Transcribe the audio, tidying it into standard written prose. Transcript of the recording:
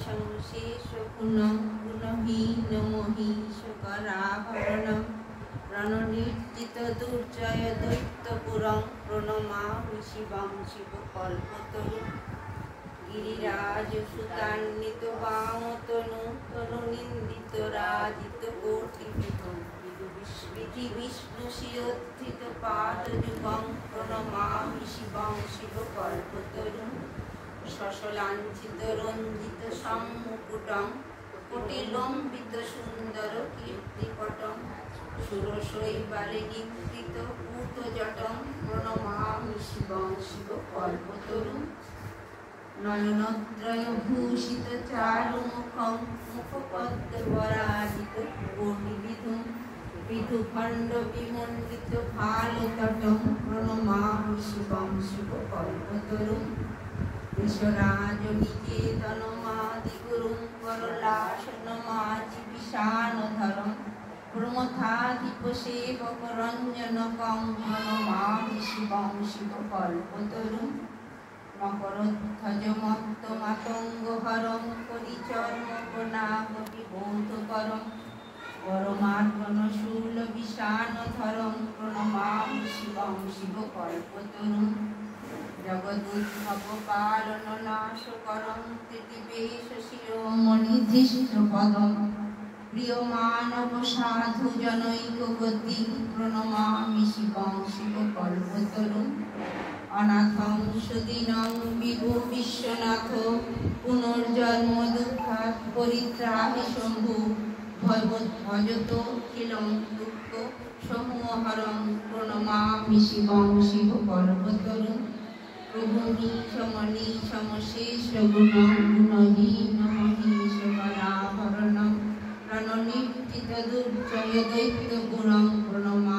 সমশেষ গুণং গুণহীন মহিষ করাভরণম রণনির্জিত দুর্জয় দৈত্যপুরং প্রণমামি শিবং শিবকল্পতরু গিরিরাজ সুতান্বিত বামতনু তনুনিন্দিত রাজিত কোটিবিধম বিষ্ণু শিরোত্থিত পাদযুগং প্রণমামি শিবং শিবকল্পতরু শশলাঞ্ছিত রঞ্জিত সম্মুকুটং কোটিলম্বিত সুন্দর কীর্তিপটং সুরশৈবালে নিকৃত পূতজটং প্রণমামি শিবং শিবকল্পতরু নয়নত্রয় ভূষিত চারুমুখং মুখপদ্মবরাজিত কোটিবিধুম বিধুখণ্ড বিমণ্ডিত ভালতটং প্রণমামি শিবং শিবকল্পতরু বিশ্বরাজ নিকেতনমাদিগুরুং করলাসনমাজি বিশানধরং প্রমথাধিপ সেবক রঞ্জনকং প্রণমামি শিবং শিবকল্পতরু মকরধ্বজ মত্ত মাতঙ্গহরং পরিচর্মকনাবিবোধকরং পরমার্গণ শূল বিশানধরং প্রণমামি শিবং শিবকল্পতরু জগদুদ্ভব কারণ নাশকরং তৃতিবেশ শিরোমণিধিষ্ঠপদং প্রিয় মানব সাধু জনৈক গতি প্রণমামি শিবং শিবকল্পতরু অনাথং সুদীনং বিভু বিশ্বনাথ পুনর্জন্ম দুঃখাৎ পরিত্রাহি শম্ভু ভজত খিলং দুঃখ সমূহহরং প্রণমামি শিবং শিবকল্পতরু প্রভুনি সমনি সমশেষ গুণং গুণহীন মহিষ করাভরণম রণনির্জিত দুর্জয় দৈত্যপুরং প্রণমামি